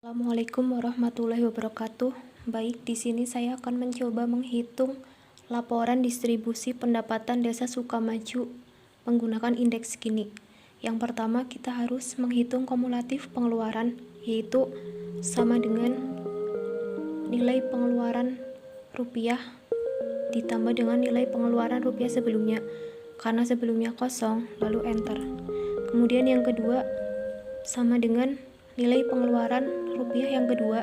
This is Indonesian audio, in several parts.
Assalamualaikum warahmatullahi wabarakatuh. Baik, di sini saya akan mencoba menghitung laporan distribusi pendapatan Desa Sukamaju menggunakan indeks Gini. Yang pertama, kita harus menghitung kumulatif pengeluaran, yaitu sama dengan nilai pengeluaran rupiah ditambah dengan nilai pengeluaran rupiah sebelumnya. Karena sebelumnya kosong, lalu enter. Kemudian yang kedua, sama dengan nilai pengeluaran rupiah yang kedua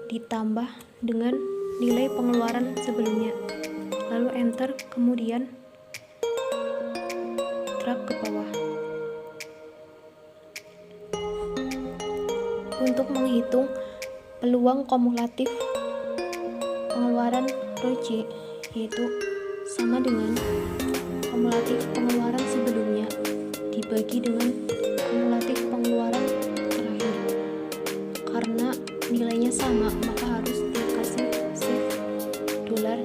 ditambah dengan nilai pengeluaran sebelumnya, lalu enter, kemudian drag ke bawah. Untuk menghitung peluang kumulatif pengeluaran ROJ, yaitu sama dengan kumulatif pengeluaran sebelumnya dibagi dengan kumulatif pengeluaran terakhir. Karena nilainya sama, maka harus dikasih shift dolar,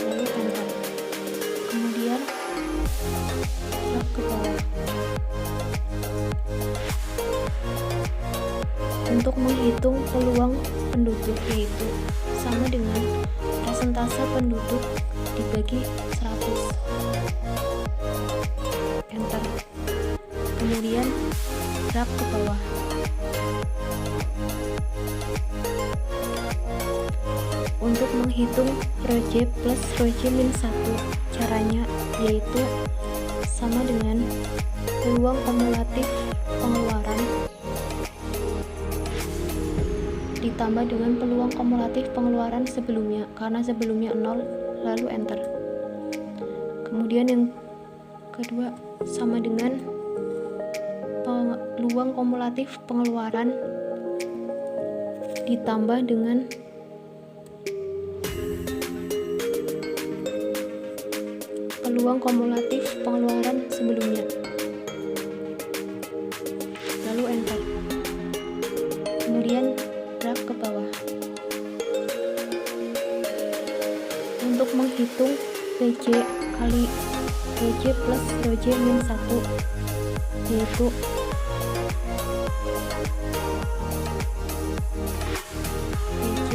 lalu enter. Kemudian drag ke bawah. Untuk menghitung peluang penduduk, yaitu sama dengan persentase penduduk dibagi 100, enter. Kemudian drag ke bawah. Untuk menghitung ROJ plus ROJ min 1, caranya yaitu sama dengan peluang kumulatif pengeluaran ditambah dengan peluang kumulatif pengeluaran sebelumnya, karena sebelumnya 0, lalu enter. Kemudian yang kedua, sama dengan peluang kumulatif pengeluaran ditambah dengan peluang kumulatif pengeluaran sebelumnya, lalu enter. Kemudian drag ke bawah. Untuk menghitung ROJ kali ROJ plus ROJ min 1, yaitu ROJ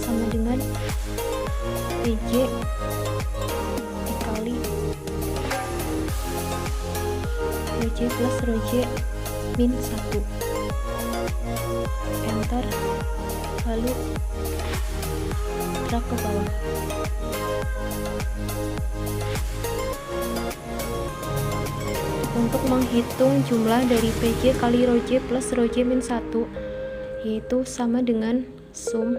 sama dengan ROJ dikali ROJ plus ROJ min 1, enter, lalu drag ke bawah. Untuk menghitung jumlah dari PJ kali ROJ plus ROJ min 1, yaitu sama dengan sum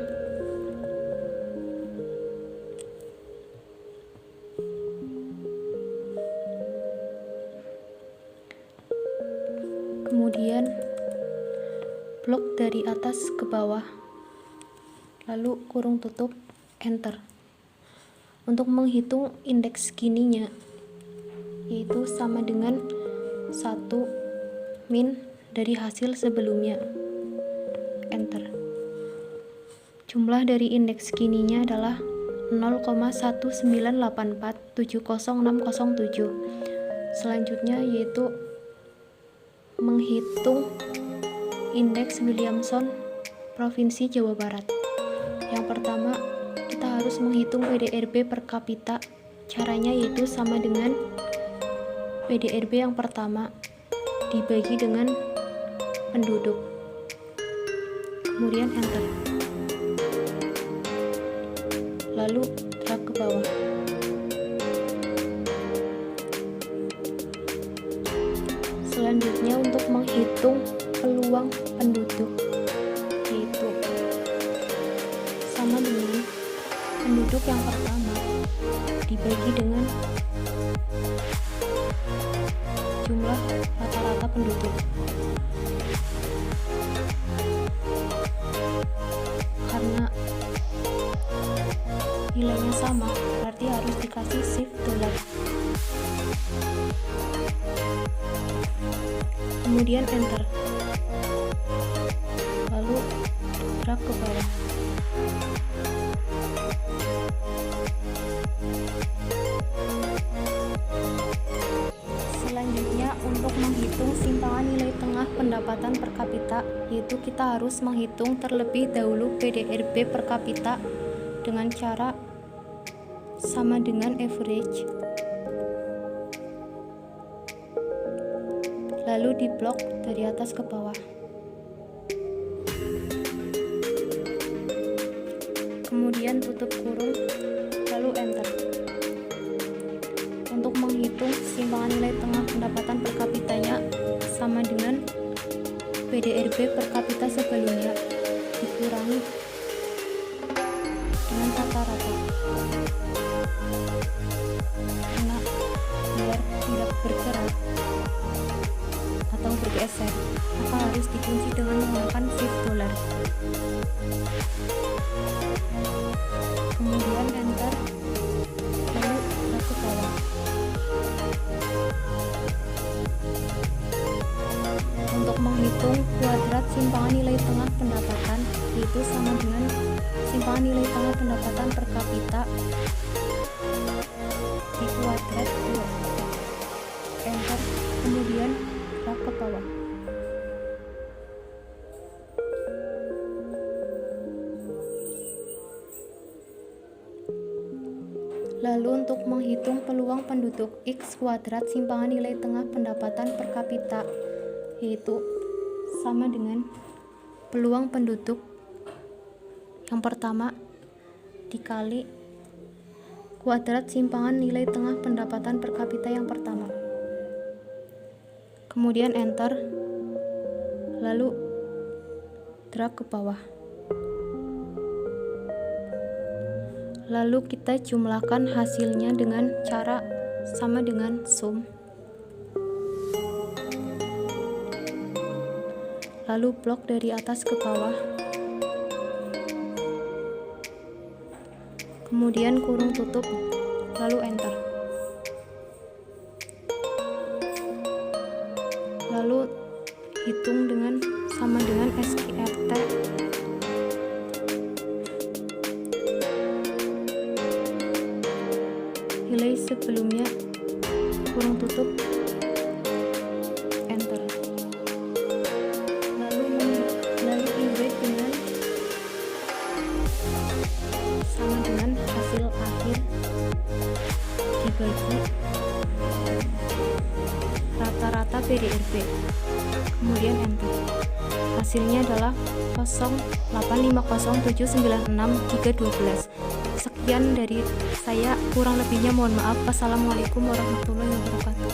kemudian blok dari atas ke bawah, lalu kurung tutup, enter. Untuk menghitung indeks Gininya, yaitu sama dengan 1 min dari hasil sebelumnya, enter. Jumlah dari indeks Gininya adalah 0,198470607. Selanjutnya yaitu menghitung indeks Williamson Provinsi Jawa Barat. Yang pertama, kita harus menghitung PDRB per kapita. Caranya yaitu sama dengan PDRB yang pertama dibagi dengan penduduk, kemudian enter, lalu drag ke bawah. Selanjutnya untuk menghitung peluang penduduk, yaitu sama dengan penduduk yang pertama dibagi dengan jumlah rata-rata penduduk. Karena nilainya sama, berarti harus dikasih shift dolar. Kemudian enter, lalu drag ke bawah. Selanjutnya untuk menghitung pendapatan per kapita, yaitu kita harus menghitung terlebih dahulu PDRB per kapita dengan cara sama dengan average, lalu diblok dari atas ke bawah. Kemudian tutup kurung, lalu enter. Untuk menghitung simpangan nilai tengah pendapatan per kapitanya sama dengan PDRB per kapita sebelumnya dikurangi dengan rata-rata. Karena biar tidak bergerak atau bergeser, maka harus dikunci dengan menggunakan shift dollar. Kemudian enter, lalu drag ke bawah. Untuk menghitung kuadrat simpangan nilai tengah pendapatan, yaitu sama dengan simpangan nilai tengah pendapatan per kapita di kuadrat 2. Enter, kemudian drag ke bawah. Lalu untuk menghitung peluang penduduk X kuadrat simpangan nilai tengah pendapatan per kapita, yaitu sama dengan peluang penduduk yang pertama dikali kuadrat simpangan nilai tengah pendapatan per kapita yang pertama. Kemudian enter, lalu drag ke bawah. Lalu kita jumlahkan hasilnya dengan cara sama dengan sum. Lalu blok dari atas ke bawah. Kemudian kurung tutup, lalu enter. Lalu hitung dengan sama dengan SQRT. Nilai sebelumnya, kurung tutup, enter. Lalu divide dengan sama dengan hasil akhir dibagi rata-rata PDRB, kemudian enter. Hasilnya adalah 0,850796312. Sekian dari saya, kurang lebihnya mohon maaf. Wassalamualaikum warahmatullahi wabarakatuh.